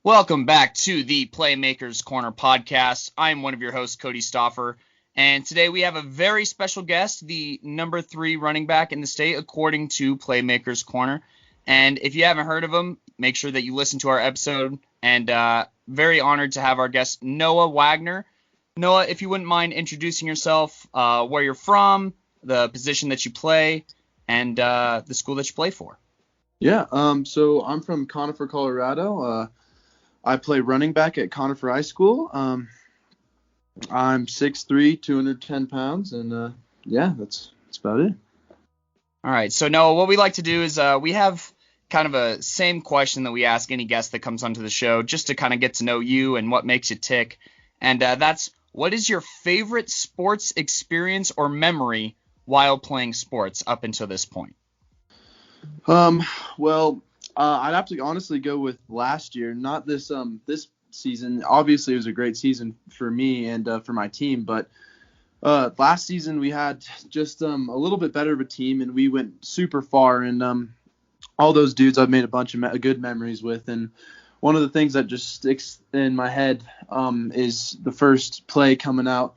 Welcome back to the Playmakers Corner podcast. I'm one of your hosts, Kodey Stoffer, and today we have a very special guest, the number 3 running back in the state, according to Playmakers Corner. And if you haven't heard of him, make sure that you listen to our episode. And very honored to have our guest, Noah Wagner. Noah, if you wouldn't mind introducing yourself, where you're from, the position that you play, and the school that you play for. Yeah, so I'm from Conifer, Colorado. I play running back at Conifer High School. I'm 6'3", 210 pounds, and that's about it. All right, so Noah, what we like to do is we have kind of a same question that we ask any guest that comes onto the show, just to kind of get to know you and what makes you tick. And that's, what is your favorite sports experience or memory while playing sports up until this point? I'd have to honestly go with last year, not this season. Obviously, it was a great season for me and for my team, but last season we had just a little bit better of a team, and we went super far. And all those dudes I've made a bunch of good memories with. And one of the things that just sticks in my head is the first play coming out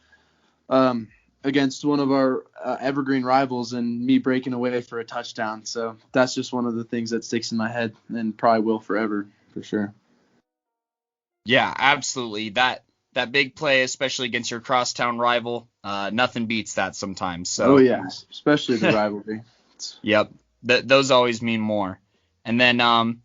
against one of our evergreen rivals and me breaking away for a touchdown. So that's just one of the things that sticks in my head and probably will forever, for sure. Yeah, absolutely. That big play, especially against your crosstown rival, nothing beats that sometimes. So. Oh, yeah, especially the rivalry. Yep, those always mean more. And then, I'm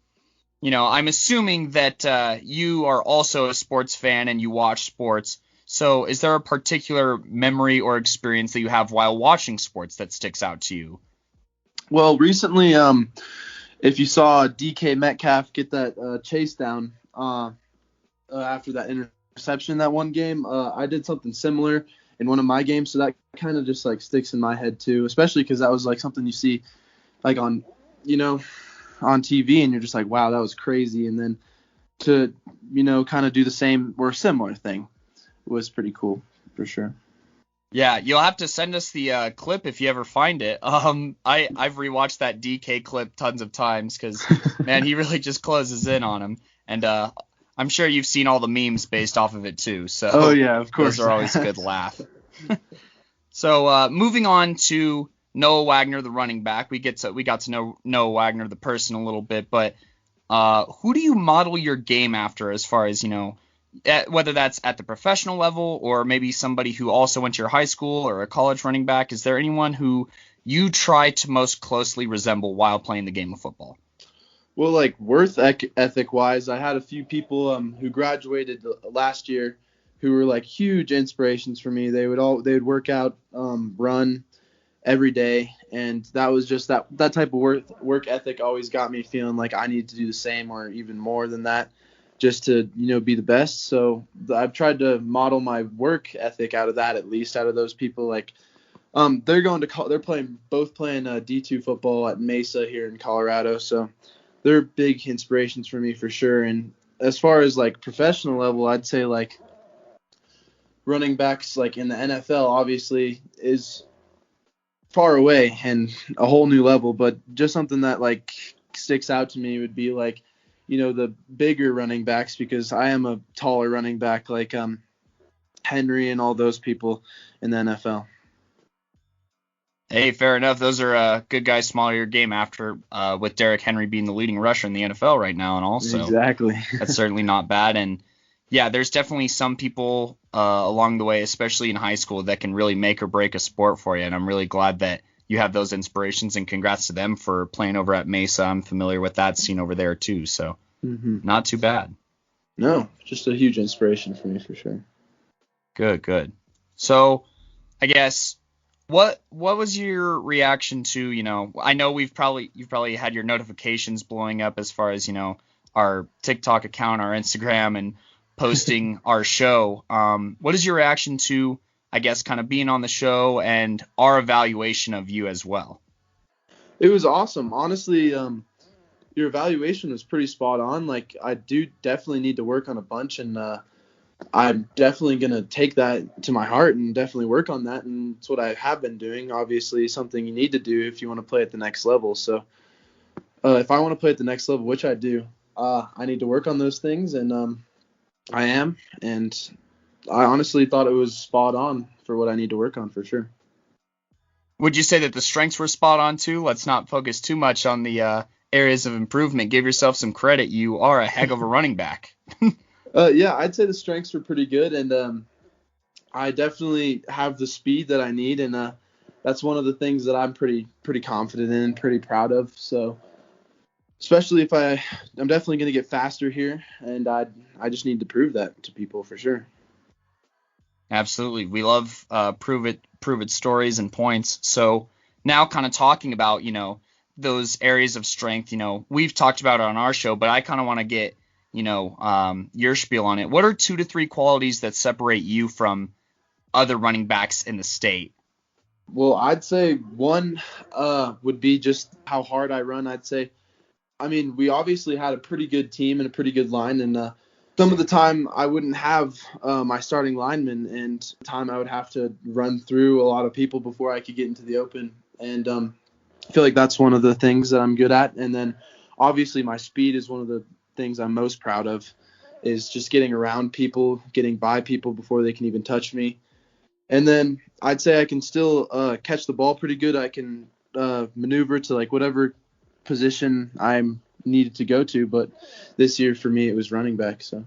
assuming that you are also a sports fan and you watch sports. So is there a particular memory or experience that you have while watching sports that sticks out to you? Well, recently, if you saw DK Metcalf get that chase down after that interception that one game, I did something similar in one of my games. So that kind of just like sticks in my head too, especially because that was like something you see like on TV, and you're just like, wow, that was crazy. And then to, kind of do the same or similar thing was pretty cool, for sure. Yeah, you'll have to send us the clip if you ever find it. I've rewatched that DK clip tons of times because, man, he really just closes in on him. And I'm sure you've seen all the memes based off of it too. So oh, yeah, of course. Those are always a good laugh. So moving on to Noah Wagner, the running back. We got to know Noah Wagner, the person, a little bit. But who do you model your game after as far as, whether that's at the professional level or maybe somebody who also went to your high school or a college running back? Is there anyone who you try to most closely resemble while playing the game of football? Well, like ethic wise, I had a few people who graduated last year who were like huge inspirations for me. They would work out, run every day, and that was just that type of work ethic always got me feeling like I need to do the same or even more than that, just to be the best. So I've tried to model my work ethic out of that, at least out of those people. Like they're playing D2 football at Mesa here in Colorado, so they're big inspirations for me for sure. And as far as like professional level, I'd say like running backs like in the NFL obviously is far away and a whole new level, but just something that like sticks out to me would be like the bigger running backs, because I am a taller running back like Henry and all those people in the NFL. Hey, fair enough. Those are good guys, smaller your game after with Derrick Henry being the leading rusher in the NFL right now, and also exactly that's certainly not bad. And yeah, there's definitely some people along the way, especially in high school, that can really make or break a sport for you. And I'm really glad that you have those inspirations, and congrats to them for playing over at Mesa. I'm familiar with that scene over there too, so Not too bad. No, just a huge inspiration for me for sure. Good. So I guess what was your reaction to, I know you've probably had your notifications blowing up as far as, our TikTok account, our Instagram, and posting our show. What is your reaction to, I guess, kind of being on the show and our evaluation of you as well? It was awesome. Honestly, your evaluation was pretty spot on. Like, I do definitely need to work on a bunch, and I'm definitely going to take that to my heart and definitely work on that. And it's what I have been doing. Obviously, something you need to do if you want to play at the next level. So if I want to play at the next level, which I do, I need to work on those things, and I am. And I honestly thought it was spot on for what I need to work on for sure. Would you say that the strengths were spot on too? Let's not focus too much on the areas of improvement. Give yourself some credit. You are a heck of a running back. Yeah, I'd say the strengths were pretty good, and I definitely have the speed that I need, and that's one of the things that I'm pretty confident in, pretty proud of. So especially if I'm definitely going to get faster here, and I just need to prove that to people for sure. Absolutely. We love prove it stories and points. So now kind of talking about, those areas of strength, we've talked about it on our show, but I kind of want to get, your spiel on it. What are 2 to 3 qualities that separate you from other running backs in the state? Well, I'd say one would be just how hard I run. We obviously had a pretty good team and a pretty good line, and some of the time I wouldn't have my starting linemen, and time I would have to run through a lot of people before I could get into the open. And I feel like that's one of the things that I'm good at. And then obviously my speed is one of the things I'm most proud of, is just getting around people, getting by people before they can even touch me. And then I'd say I can still catch the ball pretty good. I can maneuver to like whatever position I'm needed to go to, but this year for me it was running back. So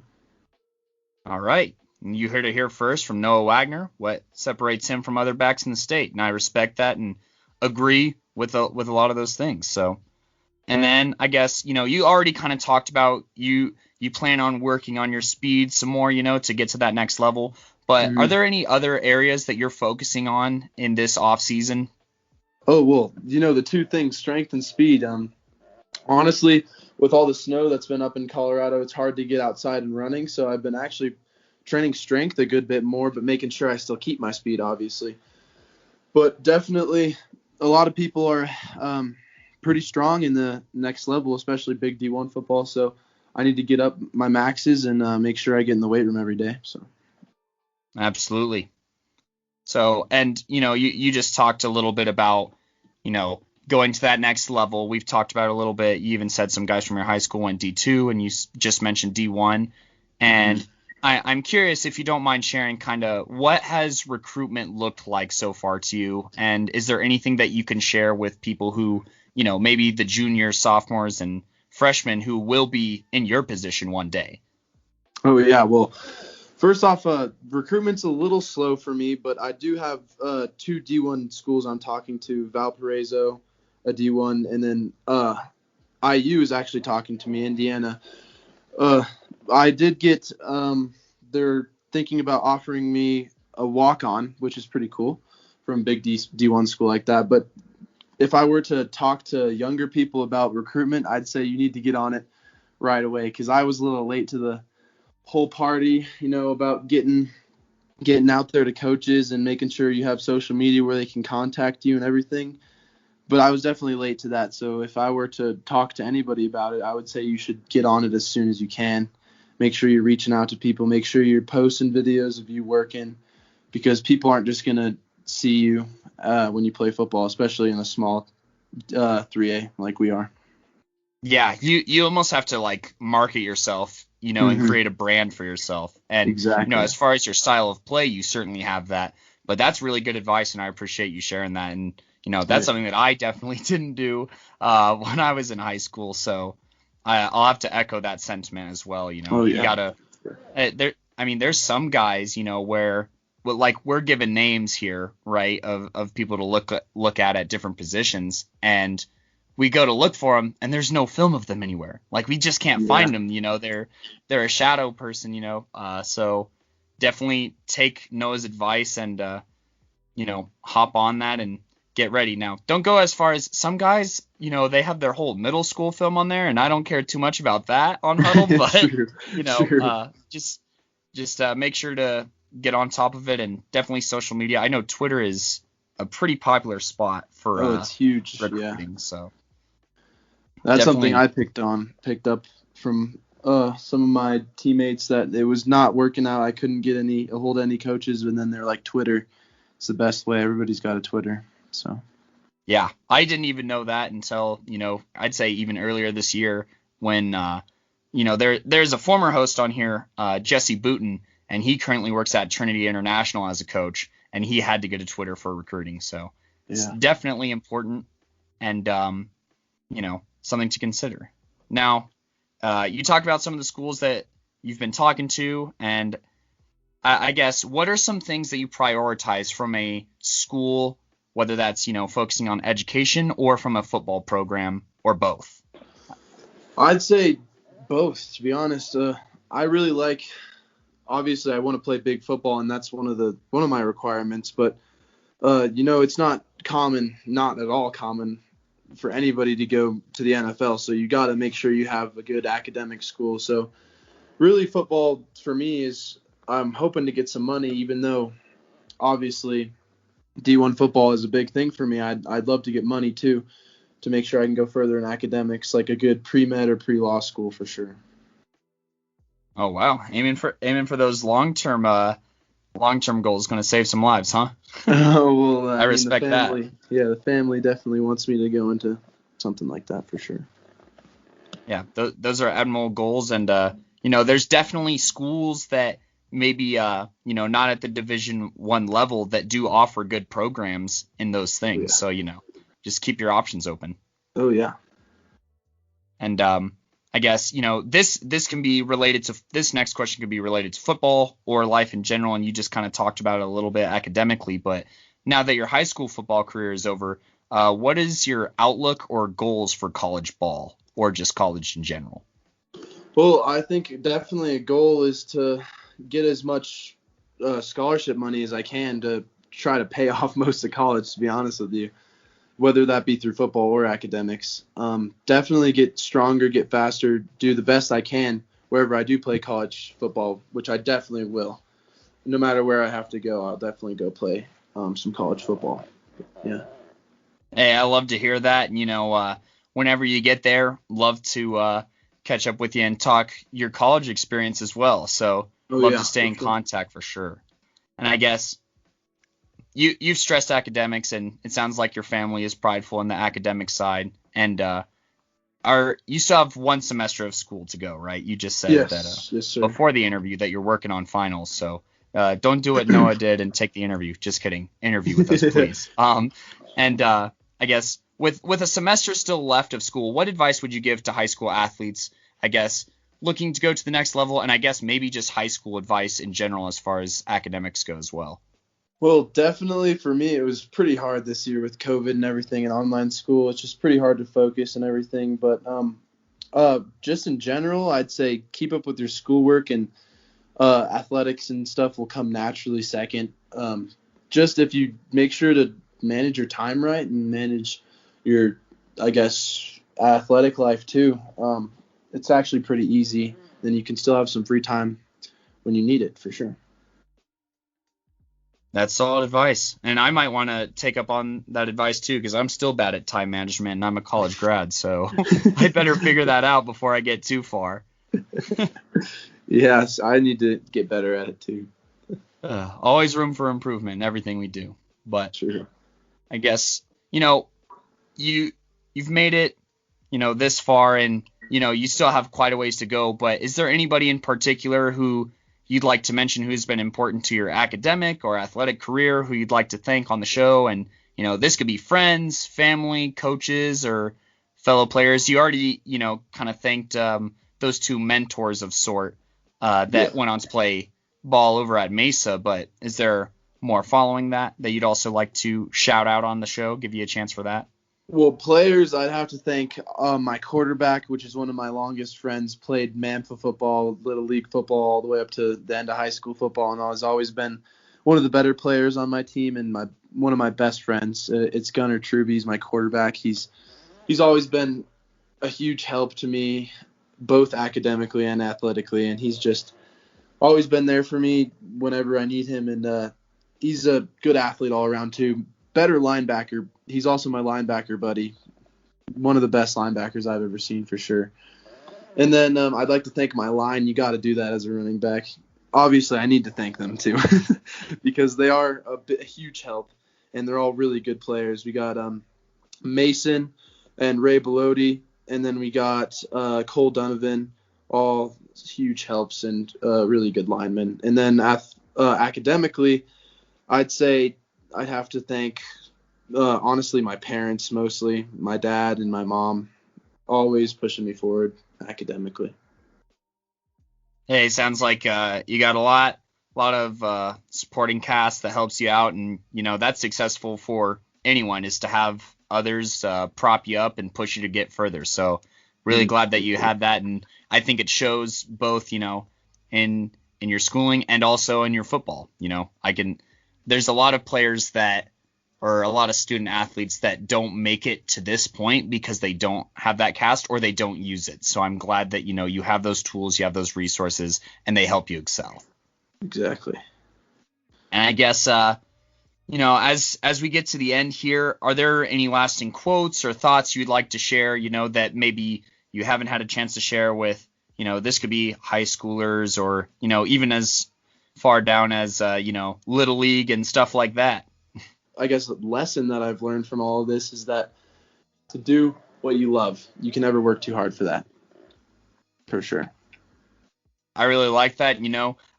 All right. You heard it here first from Noah Wagner, what separates him from other backs in the state. And I respect that and agree with a lot of those things. So, and then I guess, you already kind of talked about you plan on working on your speed some more, to get to that next level. But Are there any other areas that you're focusing on in this off season? Oh, well, the two things, strength and speed. Honestly, with all the snow that's been up in Colorado, it's hard to get outside and running. So I've been actually training strength a good bit more, but making sure I still keep my speed, obviously. But definitely a lot of people are pretty strong in the next level, especially big D1 football. So I need to get up my maxes and make sure I get in the weight room every day. So Absolutely. So, and, you just talked a little bit about, going to that next level. We've talked about it a little bit. You even said some guys from your high school went D2, and you just mentioned D1. And I'm curious if you don't mind sharing kind of what has recruitment looked like so far to you? And is there anything that you can share with people who, maybe the juniors, sophomores, and freshmen who will be in your position one day? Oh, yeah. Well, first off, recruitment's a little slow for me, but I do have 2 D1 schools I'm talking to, Valparaiso, a D1, and then IU is actually talking to me, Indiana. I did get they're thinking about offering me a walk-on, which is pretty cool from big D1 school like that. But if I were to talk to younger people about recruitment, I'd say you need to get on it right away, because I was a little late to the whole party, about getting out there to coaches and making sure you have social media where they can contact you and everything. But I was definitely late to that. So if I were to talk to anybody about it, I would say you should get on it as soon as you can. Make sure you're reaching out to people. Make sure you're posting videos of you working, because people aren't just going to see you when you play football, especially in a small 3A like we are. Yeah, you almost have to like market yourself, and create a brand for yourself. And Exactly. As far as your style of play, you certainly have that. But that's really good advice, and I appreciate you sharing that. And that's something that I definitely didn't do when I was in high school. So I'll have to echo that sentiment as well. Oh, yeah. You gotta. There's some guys, where. Well, like we're given names here, right, of people to look at different positions, and we go to look for them, and there's no film of them anywhere. Like we just can't find them. They're a shadow person. So definitely take Noah's advice and hop on that and get ready. Now, don't go as far as some guys. They have their whole middle school film on there, and I don't care too much about that on Huddle, but True. just make sure to get on top of it, and definitely social media. I know Twitter is a pretty popular spot for it's huge. recruiting. Yeah. So That's definitely. something I picked up from some of my teammates, that it was not working out. I couldn't get a hold of any coaches, and then they're like, Twitter, it's the best way. Everybody's got a Twitter. So Yeah, I didn't even know that until I'd say even earlier this year when there's a former host on here, Jesse Booten, and he currently works at Trinity International as a coach, and he had to go to Twitter for recruiting. So it's definitely important and, something to consider. Now, you talked about some of the schools that you've been talking to, and I guess what are some things that you prioritize from a school, whether that's, focusing on education or from a football program or both? I'd say both, to be honest. I really like, obviously I want to play big football, and that's one of my requirements, but it's not at all common for anybody to go to the NFL, so you got to make sure you have a good academic school. So really football for me is, I'm hoping to get some money, even though obviously D1 football is a big thing for me. I'd love to get money too, to make sure I can go further in academics, like a good pre-med or pre-law school for sure. Oh wow, aiming for those long-term goals, going to save some lives, huh? Oh well, I respect that. Yeah, the family definitely wants me to go into something like that for sure. Yeah, those are admirable goals, and there's definitely schools that maybe not at the Division I level that do offer good programs in those things. Oh, yeah. So just keep your options open. Oh yeah. And I guess this can be related to, this next question could be related to football or life in general, and you just kind of talked about it a little bit academically. But now that your high school football career is over, what is your outlook or goals for college ball or just college in general? Well, I think definitely a goal is to get as much scholarship money as I can to try to pay off most of college, to be honest with you, whether that be through football or academics. Definitely get stronger, get faster, do the best I can wherever I do play college football, which I definitely will. No matter where I have to go, I'll definitely go play some college football. Yeah. Hey, I love to hear that. Whenever you get there, love to catch up with you and talk your college experience as well. So love to stay in contact for sure. And I guess you've stressed academics, and it sounds like your family is prideful in the academic side. And you still have one semester of school to go, right? You just said that yes, sir. Before the interview that you're working on finals. So don't do what Noah did and take the interview. Just kidding. Interview with us, please. I guess with a semester still left of school, what advice would you give to high school athletes, I guess, looking to go to the next level, and I guess maybe just high school advice in general as far as academics go as well? Well, definitely for me, it was pretty hard this year with COVID and everything and online school. It's just pretty hard to focus and everything. But just in general, I'd say keep up with your schoolwork, and athletics and stuff will come naturally second. Just if you make sure to manage your time right and manage your, I guess, athletic life too. It's actually pretty easy. Then you can still have some free time when you need it, for sure. That's solid advice. And I might want to take up on that advice too, because I'm still bad at time management and I'm a college grad. So I better figure that out before I get too far. Yes, I need to get better at it too. Always room for improvement in everything we do. But sure. I guess, you've made it, this far, and, you still have quite a ways to go. But is there anybody in particular who you'd like to mention who's been important to your academic or athletic career, who you'd like to thank on the show? And, this could be friends, family, coaches, or fellow players. You already, kind of thanked those two mentors of sort that went on to play ball over at Mesa. But is there more following that you'd also like to shout out on the show, give you a chance for that? Well, players, I'd have to thank my quarterback, which is one of my longest friends, played Manfa football, Little League football, all the way up to the end of high school football, and has always been one of the better players on my team and one of my best friends. It's Gunnar Truby. He's my quarterback. He's always been a huge help to me, both academically and athletically, and he's just always been there for me whenever I need him, and he's a good athlete all around too. Better linebacker. He's also my linebacker buddy. One of the best linebackers I've ever seen for sure. And then I'd like to thank my line. You got to do that as a running back. Obviously, I need to thank them too because they are a huge help, and they're all really good players. We got Mason and Ray Bellotti, and then we got Cole Donovan, all huge helps and really good linemen. And then academically, I'd say I'd have to thank, honestly, my parents mostly, my dad and my mom, always pushing me forward academically. Hey, sounds like you got a lot of supporting cast that helps you out, and that's successful for anyone is to have others prop you up and push you to get further. So really glad that you had that, and I think it shows both in your schooling and also in your football. There's a lot of players or a lot of student athletes that don't make it to this point because they don't have that cast or they don't use it. So I'm glad that you have those tools, you have those resources, and they help you excel. Exactly. And I guess as we get to the end here, are there any lasting quotes or thoughts you'd like to share, that maybe you haven't had a chance to share with, this could be high schoolers or, even as far down as, Little League and stuff like that? I guess the lesson that I've learned from all of this is that to do what you love, you can never work too hard for that. For sure. I really like that.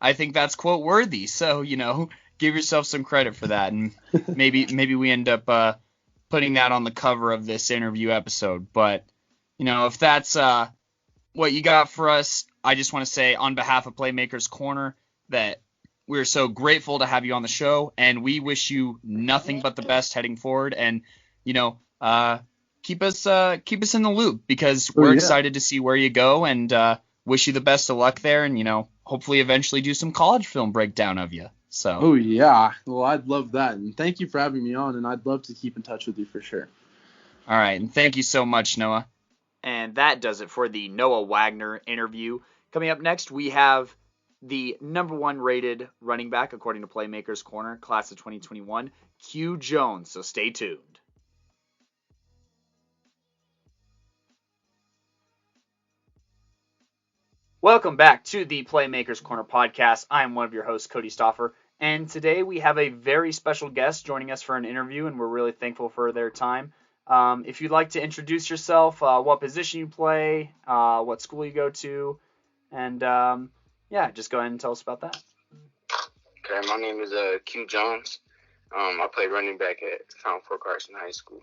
I think that's quote worthy. So, give yourself some credit for that. And maybe we end up putting that on the cover of this interview episode. But, if that's what you got for us, I just want to say on behalf of Playmakers Corner that we're so grateful to have you on the show, and we wish you nothing but the best heading forward. And keep us in the loop because we're excited to see where you go, and wish you the best of luck there. And hopefully eventually do some college film breakdown of you. So. Oh yeah, well I'd love that, and thank you for having me on, and I'd love to keep in touch with you for sure. All right, and thank you so much, Noah. And that does it for the Noah Wagner interview. Coming up next, we have the number 1 rated running back, according to Playmakers Corner, class of 2021, Q Jones. So stay tuned. Welcome back to the Playmakers Corner podcast. I'm one of your hosts, Kodey Stoffer, and today we have a very special guest joining us for an interview, and we're really thankful for their time. If you'd like to introduce yourself, what position you play, what school you go to, and just go ahead and tell us about that. Okay, my name is Q Jones. I play running back at Fountain Fort Carson High School.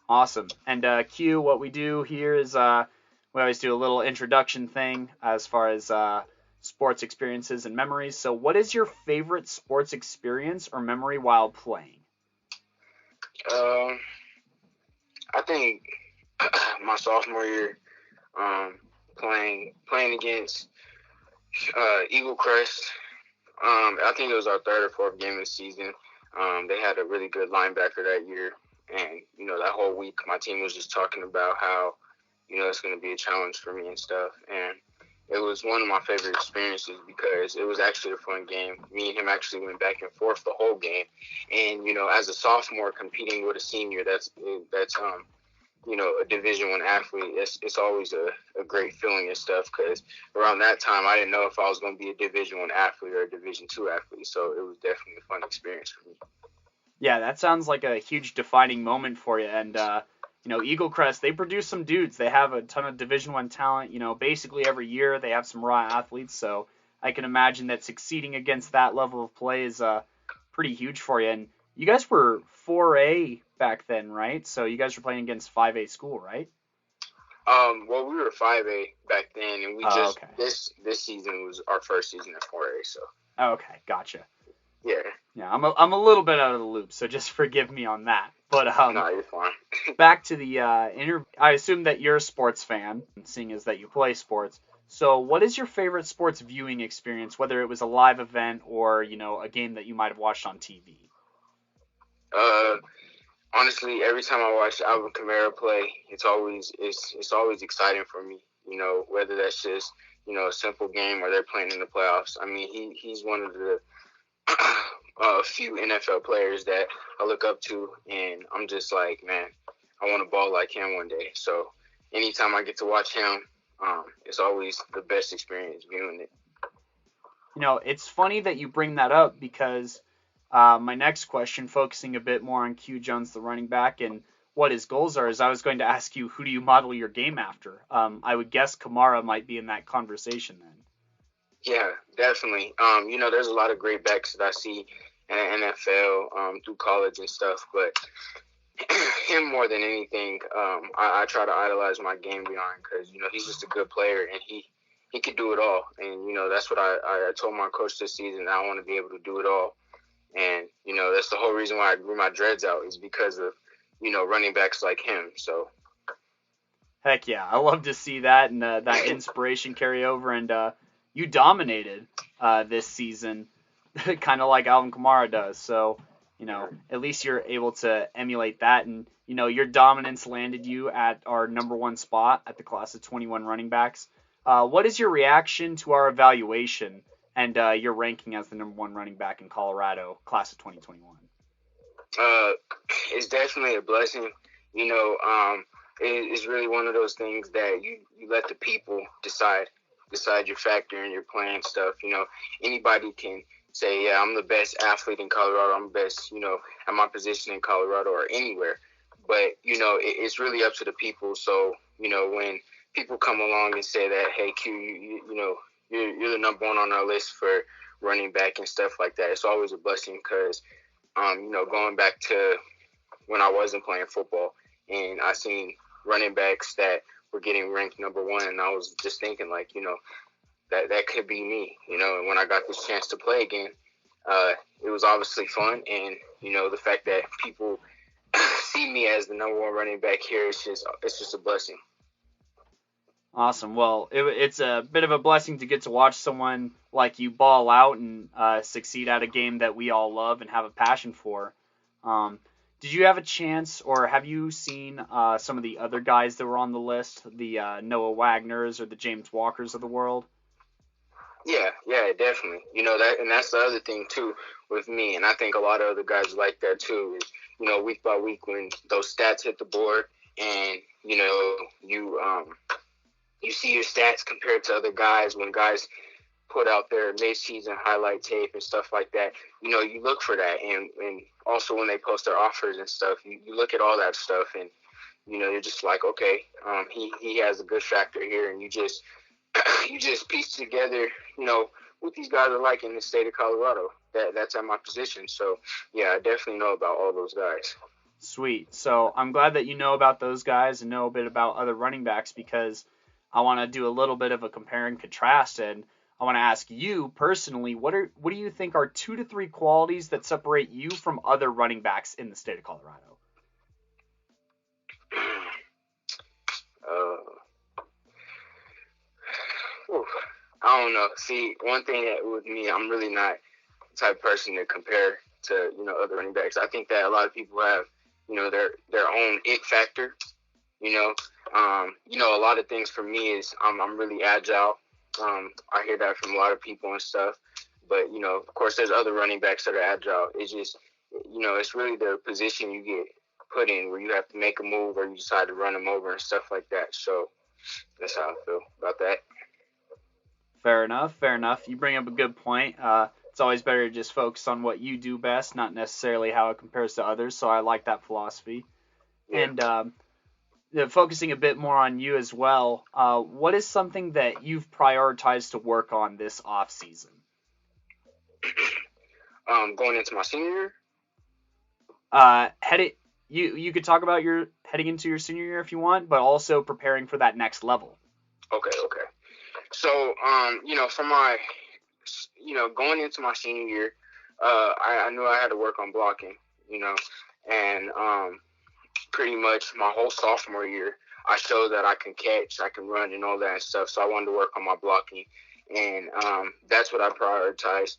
Awesome. And Q, what we do here is we always do a little introduction thing as far as sports experiences and memories. So what is your favorite sports experience or memory while playing? I think my sophomore year, playing against Eagle Crest. I think it was our 3rd or 4th game of the season. They had a really good linebacker that year, and that whole week my team was just talking about how it's going to be a challenge for me and stuff. And it was one of my favorite experiences because it was actually a fun game. Me and him actually went back and forth the whole game. And, as a sophomore competing with a senior, that's a Division I athlete, it's always a great feeling and stuff because around that time, I didn't know if I was going to be a Division I athlete or a Division II athlete. So it was definitely a fun experience for me. Yeah, that sounds like a huge defining moment for you. And, Eagle Crest, they produce some dudes. They have a ton of Division I talent. Basically every year they have some raw athletes. So I can imagine that succeeding against that level of play is pretty huge for you. And you guys were 4A back then, right? So you guys were playing against 5A school, right? Well, we were 5A back then, and we this season was our first season at 4A. So. Okay, gotcha. Yeah, I'm a little bit out of the loop, so just forgive me on that. But no, you're fine. Back to the interview. I assume that you're a sports fan, seeing as that you play sports. So, what is your favorite sports viewing experience, whether it was a live event or a game that you might have watched on TV? Honestly, every time I watch Alvin Kamara play, it's always exciting for me. Whether that's just a simple game or they're playing in the playoffs. I mean, he's one of the few NFL players that I look up to, and I'm just like, man, I want to ball like him one day. So anytime I get to watch him, it's always the best experience viewing it. It's funny that you bring that up because my next question, focusing a bit more on Q Jones, the running back, and what his goals are, is I was going to ask you, who do you model your game after? I would guess Kamara might be in that conversation then. Yeah, definitely. There's a lot of great backs that I see in the NFL through college and stuff, but him more than anything, I try to idolize my game beyond because, he's just a good player and he could do it all. And, that's what I told my coach this season. I want to be able to do it all. And, that's the whole reason why I grew my dreads out is because of, running backs like him. So. Heck yeah. I love to see that and that inspiration carry over. And you dominated this season, kind of like Alvin Kamara does. So, at least you're able to emulate that. And, your dominance landed you at our number one spot at the class of 21 running backs. What is your reaction to our evaluation and your ranking as the number one running back in Colorado, class of 2021? It's definitely a blessing. It's really one of those things that you let the people decide your factor and your playing stuff. Anybody can say, yeah, I'm the best athlete in Colorado. I'm the best, at my position in Colorado or anywhere. But, it's really up to the people. So, when people come along and say that, hey, Q, you're the number one on our list for running back and stuff like that, it's always a blessing because, going back to when I wasn't playing football and I seen running backs that were getting ranked number one, and I was just thinking, like, that could be me, and when I got this chance to play again, it was obviously fun, and, the fact that people see me as the number one running back here, it's just a blessing. Awesome. Well, it's a bit of a blessing to get to watch someone like you ball out and succeed at a game that we all love and have a passion for. Did you have a chance, or have you seen some of the other guys that were on the list, the Noah Wagners or the James Walkers of the world? Yeah, definitely. And that's the other thing too with me, and I think a lot of other guys like that too. Is week by week when those stats hit the board, and you see your stats compared to other guys when guys put out their mid-season highlight tape and stuff like that. You look for that, and also when they post their offers and stuff, you look at all that stuff, and you're just like, okay, he has a good factor here, and you just piece together, what these guys are like in the state of Colorado. That's at my position. So yeah, I definitely know about all those guys. Sweet. So I'm glad that you know about those guys and know a bit about other running backs, because I want to do a little bit of a compare and contrast, and I want to ask you personally, what do you think are 2 to 3 qualities that separate you from other running backs in the state of Colorado? I don't know. See, one thing with me, I'm really not the type of person to compare to, other running backs. I think that a lot of people have, their own it factor. A lot of things for me is I'm really agile. I hear that from a lot of people and stuff. But, of course, there's other running backs that are agile. It's just, it's really the position you get put in where you have to make a move or you decide to run them over and stuff like that. So that's how I feel about that. Fair enough. You bring up a good point. It's always better to just focus on what you do best, not necessarily how it compares to others. So I like that philosophy. Yeah. And focusing a bit more on you as well, what is something that you've prioritized to work on this off season? Going into my senior year? You could talk about your heading into your senior year if you want, but also preparing for that next level. Okay. So, for my, going into my senior year, I knew I had to work on blocking, and pretty much my whole sophomore year, I showed that I can catch, I can run and all that stuff. So I wanted to work on my blocking, and that's what I prioritized.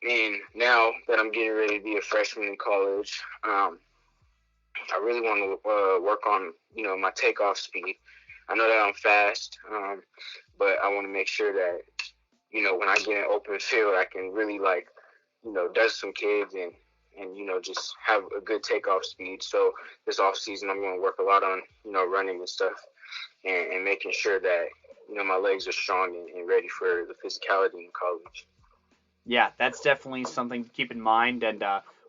And now that I'm getting ready to be a freshman in college, I really want to work on, my takeoff speed. I know that I'm fast, but I want to make sure that, when I get in open field, I can really dust some kids and just have a good takeoff speed. So this off season, I'm going to work a lot on, running and stuff and making sure that, my legs are strong and ready for the physicality in college. Yeah, that's definitely something to keep in mind. And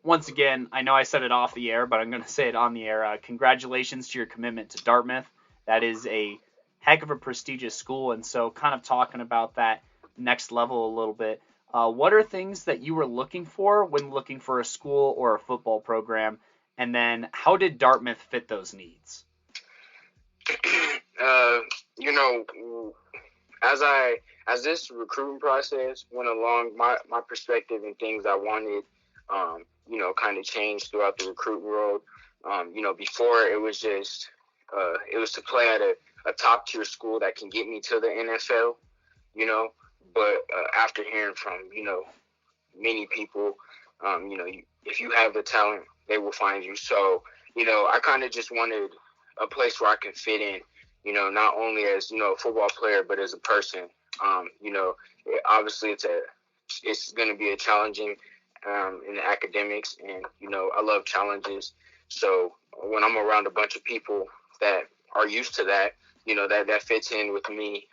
once again, I know I said it off the air, but I'm going to say it on the air. Congratulations to your commitment to Dartmouth. That is a heck of a prestigious school. And so kind of talking about that next level a little bit, what are things that you were looking for when looking for a school or a football program? And then how did Dartmouth fit those needs? You know, as this recruiting process went along, my perspective and things I wanted, you know, kind of changed throughout the recruiting world. You know, before it was just, it was to play at a top tier school that can get me to the NFL, you know, but after hearing from, you know, many people, you know, if you have the talent, they will find you. So, you know, I kind of just wanted a place where I can fit in, you know, not only as, you know, a football player, but as a person. You know, obviously it's going to be a challenging in the academics, and, you know, I love challenges. So when I'm around a bunch of people that are used to that, you know, that fits in with me.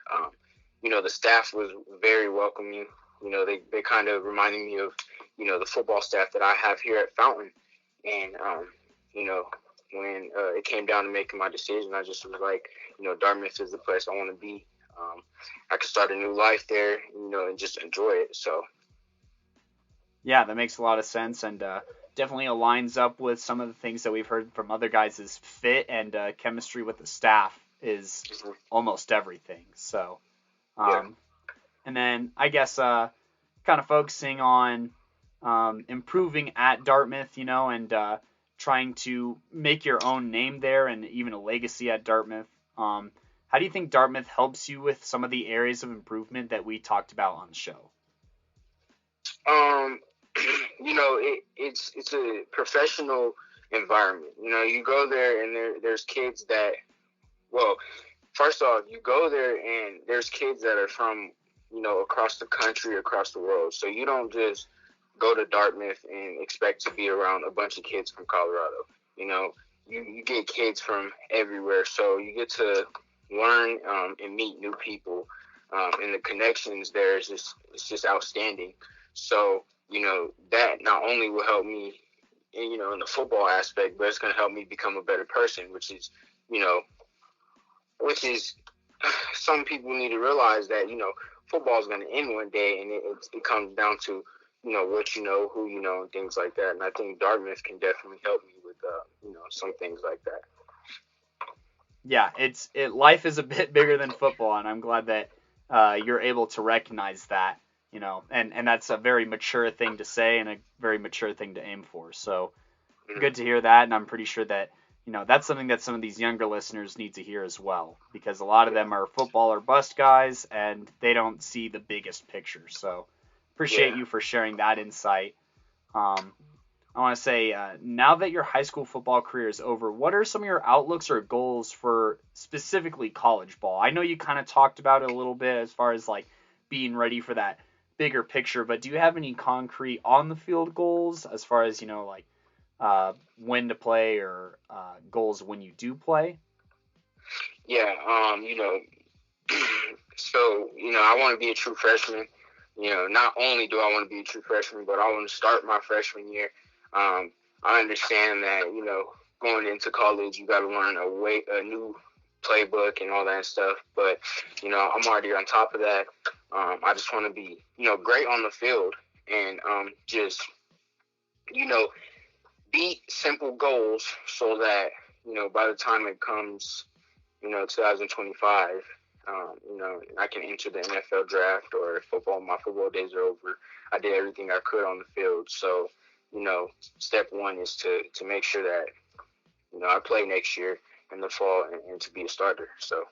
You know, the staff was very welcoming. You know, they kind of reminded me of, you know, the football staff that I have here at Fountain. And, you know, when it came down to making my decision, I just was like, you know, Dartmouth is the place I want to be. I could start a new life there, you know, and just enjoy it. So. Yeah, that makes a lot of sense, and definitely aligns up with some of the things that we've heard from other guys is fit and chemistry with the staff is almost everything. So, and then I guess kind of focusing on improving at Dartmouth, you know, and trying to make your own name there and even a legacy at Dartmouth. How do you think Dartmouth helps you with some of the areas of improvement that we talked about on the show? You know, it's a professional environment. You know, you go there and there's kids that, well, first off, you go there and there's kids that are from, you know, across the country, across the world. So you don't just go to Dartmouth and expect to be around a bunch of kids from Colorado. You know, you get kids from everywhere. So you get to learn and meet new people. And the connections there is it's just outstanding. So, you know, that not only will help me, you know, in the football aspect, but it's going to help me become a better person, which is some people need to realize that, you know, football is going to end one day, and it comes down to, you know, what you know, who you know, and things like that. And I think Dartmouth can definitely help me with, you know, some things like that. Yeah, life is a bit bigger than football, and I'm glad that you're able to recognize that. You know, and that's a very mature thing to say and a very mature thing to aim for. So good to hear that. And I'm pretty sure that, you know, that's something that some of these younger listeners need to hear as well, because a lot of them are football or bust guys and they don't see the biggest picture. So appreciate you for sharing that insight. I want to say, now that your high school football career is over, what are some of your outlooks or goals for specifically college ball? I know you kind of talked about it a little bit as far as like being ready for that bigger picture, but do you have any concrete on the field goals as far as, you know, like when to play or goals when you do play? Yeah, you know, so, you know, I want to be a true freshman. You know, not only do I want to be a true freshman, but I want to start my freshman year. I understand that, you know, going into college, you got to learn a new playbook and all that stuff. But, you know, I'm already on top of that. I just want to be, you know, great on the field and just, you know, beat simple goals so that, you know, by the time it comes, you know, 2025, you know, I can enter the NFL draft or my football days are over. I did everything I could on the field. So, you know, step one is to make sure that, you know, I play next year in the fall and to be a starter. So.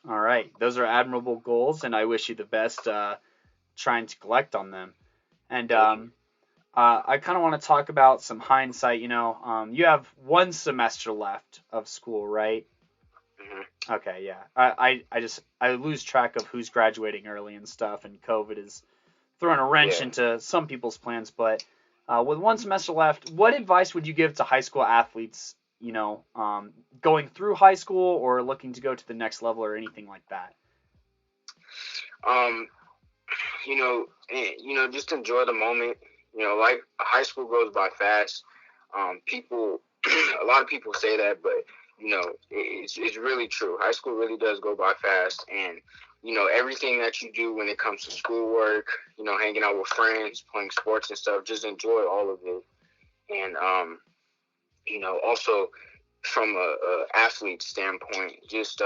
All right. Those are admirable goals, and I wish you the best trying to collect on them. And I kind of want to talk about some hindsight. You know, you have one semester left of school, right? Mm-hmm. Okay, yeah. I lose track of who's graduating early and stuff, and COVID is throwing a wrench into some people's plans. But with one semester left, what advice would you give to high school athletes, you know, going through high school or looking to go to the next level or anything like that? You know, just enjoy the moment. like high school goes by fast. People, a lot of people say that, but it's really true. High school really does go by fast, and everything that you do when it comes to schoolwork, hanging out with friends, playing sports and stuff, just enjoy all of it. And also from a athlete standpoint, just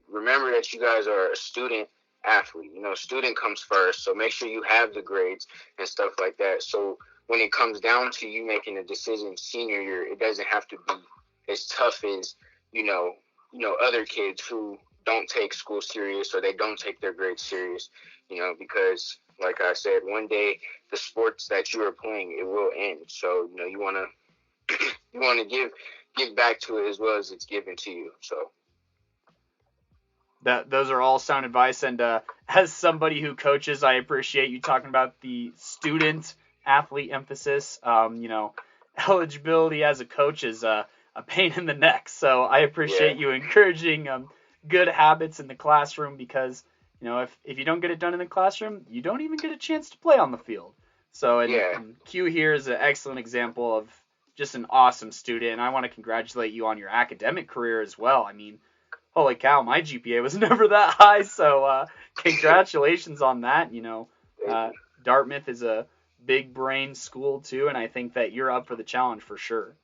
remember that you guys are a student athlete. Student comes first, so make sure you have the grades and stuff like that. So when it comes down to you making a decision senior year, it doesn't have to be as tough as other kids who don't take school serious or they don't take their grades serious. Because like I said, one day the sports that you are playing, it will end. So you want to give back to it as well as it's given to you. So. Those are all sound advice, and as somebody who coaches, I appreciate you talking about the student athlete emphasis. Eligibility as a coach is a pain in the neck, so I appreciate you encouraging good habits in the classroom, because if you don't get it done in the classroom, you don't even get a chance to play on the field. So and Q here is an excellent example of just an awesome student, and I want to congratulate you on your academic career as well. I mean, holy cow, my GPA was never that high, so congratulations on that. Dartmouth is a big brain school too, and I think that you're up for the challenge for sure.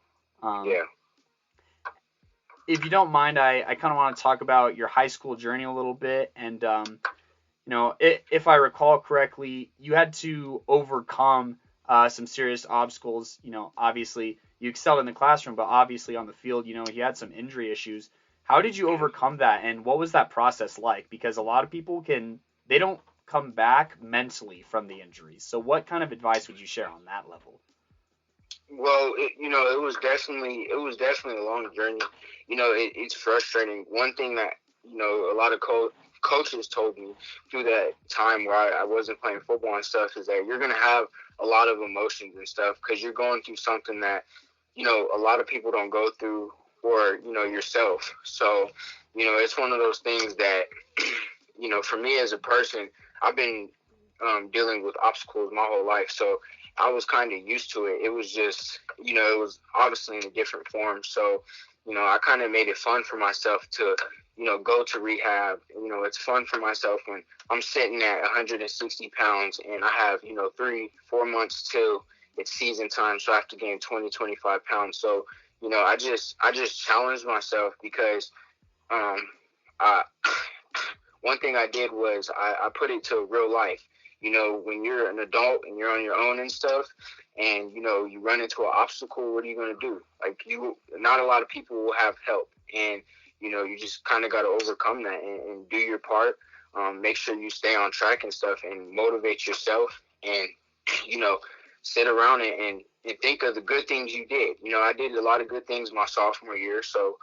If you don't mind, I kind of want to talk about your high school journey a little bit, and if I recall correctly, you had to overcome some serious obstacles. Obviously you excelled in the classroom, but obviously on the field, you had some injury issues. How did you overcome that, and what was that process like? Because a lot of people they don't come back mentally from the injuries. So what kind of advice would you share on that level? Well, it was definitely a long journey. It's frustrating. One thing that a lot of coaches told me through that time where I wasn't playing football and stuff is that you're gonna have a lot of emotions and stuff because you're going through something that a lot of people don't go through, or yourself. So it's one of those things that for me as a person, I've been dealing with obstacles my whole life, so I was kind of used to it. It was just it was obviously in a different form, so I kind of made it fun for myself to go to rehab. It's fun for myself when I'm sitting at 160 pounds and I have 3-4 months till it's season time, so I have to gain 20-25 pounds. So I just challenged myself because one thing I did was I put it to real life. When you're an adult and you're on your own and stuff, and you run into an obstacle, what are you gonna do? Like, not a lot of people will have help, and you just kind of got to overcome that and do your part. Make sure you stay on track and stuff, and motivate yourself, and sit around it and think of the good things you did. I did a lot of good things my sophomore year, so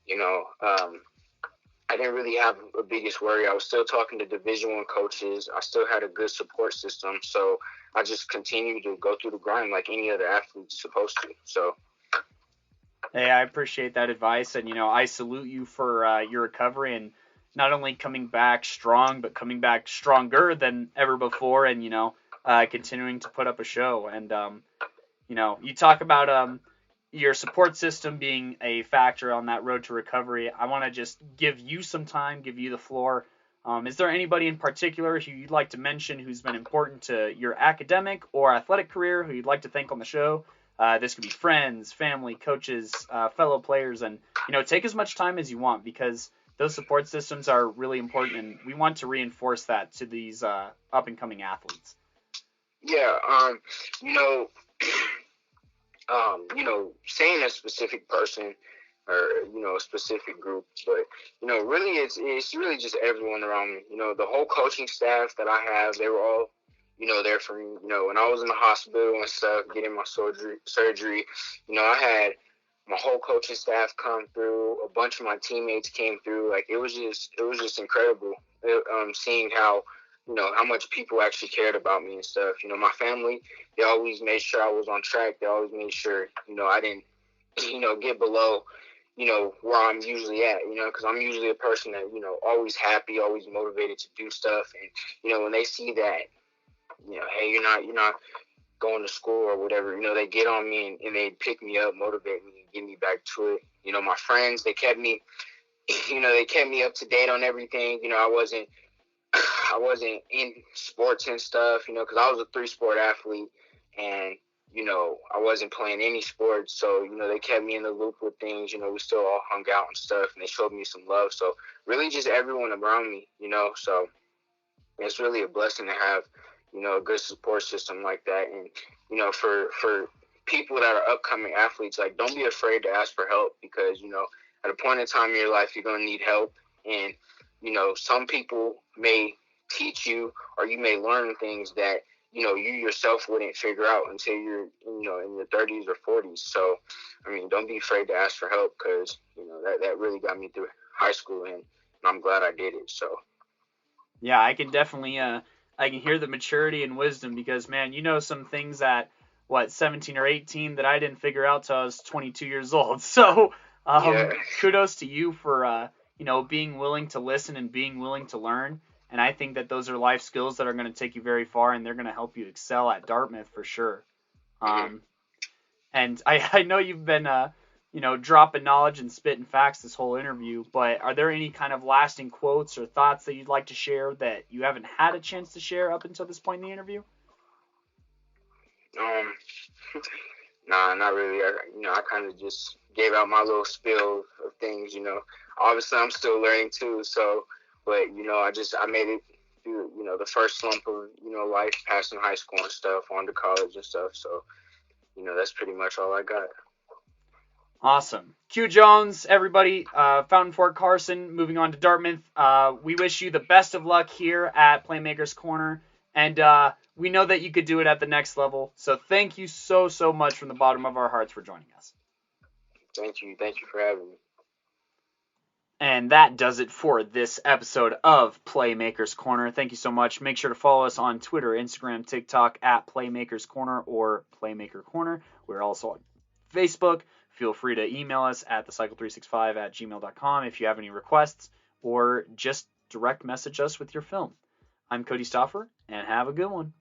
I didn't really have a biggest worry. I was still talking to Division I coaches. I still had a good support system, so I just continued to go through the grind like any other athlete's supposed to. So. Hey, I appreciate that advice, and I salute you for your recovery and not only coming back strong, but coming back stronger than ever before, and continuing to put up a show. And you talk about your support system being a factor on that road to recovery. I want to just give you some time, give you the floor. Is there anybody in particular who you'd like to mention who's been important to your academic or athletic career who you'd like to thank on the show? This could be friends, family, coaches, fellow players, and take as much time as you want, because those support systems are really important, and we want to reinforce that to these up and coming athletes. Yeah, saying a specific person or a specific group, but really it's really just everyone around me. The whole coaching staff that I have, they were all there for me. When I was in the hospital and stuff, getting my surgery, I had my whole coaching staff come through. A bunch of my teammates came through. Like, it was just incredible. Seeing how much people actually cared about me and stuff. My family, they always made sure I was on track. They always made sure, I didn't, get below, where I'm usually at, because I'm usually a person that, always happy, always motivated to do stuff. And, when they see that, hey, you're not going to school or whatever. They get on me and they pick me up, motivate me, and get me back to it. My friends, they kept me, they kept me up to date on everything. I wasn't in sports and stuff, because I was a 3-sport athlete, and I wasn't playing any sports, so they kept me in the loop with things. We still all hung out and stuff, and they showed me some love. So really, just everyone around me, So it's really a blessing to have, a good support system like that. And for people that are upcoming athletes, like, don't be afraid to ask for help, because at a point in time in your life, you're gonna need help, and some people may teach you, or you may learn things that you yourself wouldn't figure out until you're in your 30s or 40s. So don't be afraid to ask for help, because that really got me through high school, and I'm glad I did it. So yeah, I can definitely I can hear the maturity and wisdom, because man, some things at 17 or 18 that I didn't figure out till I was 22 years old. So yeah. kudos to you for being willing to listen and being willing to learn. And I think that those are life skills that are going to take you very far, and they're going to help you excel at Dartmouth for sure. And I know you've been, dropping knowledge and spitting facts this whole interview, but are there any kind of lasting quotes or thoughts that you'd like to share that you haven't had a chance to share up until this point in the interview? Nah, not really. I kind of just gave out my little spill of things. Obviously I'm still learning too. So, but I made it through the first slump of life, passing high school and stuff, on to college and stuff. So that's pretty much all I got. Awesome. Q Jones, everybody, Fountain Fort Carson, moving on to Dartmouth. We wish you the best of luck here at Playmakers Corner, and we know that you could do it at the next level. So thank you so much from the bottom of our hearts for joining us. Thank you for having me. And that does it for this episode of Playmakers Corner. Thank you so much. Make sure to follow us on Twitter, Instagram, TikTok at Playmakers Corner or Playmaker Corner. We're also on Facebook. Feel free to email us at thecycle365@gmail.com if you have any requests, or just direct message us with your film. I'm Kodey Stauffer, and have a good one.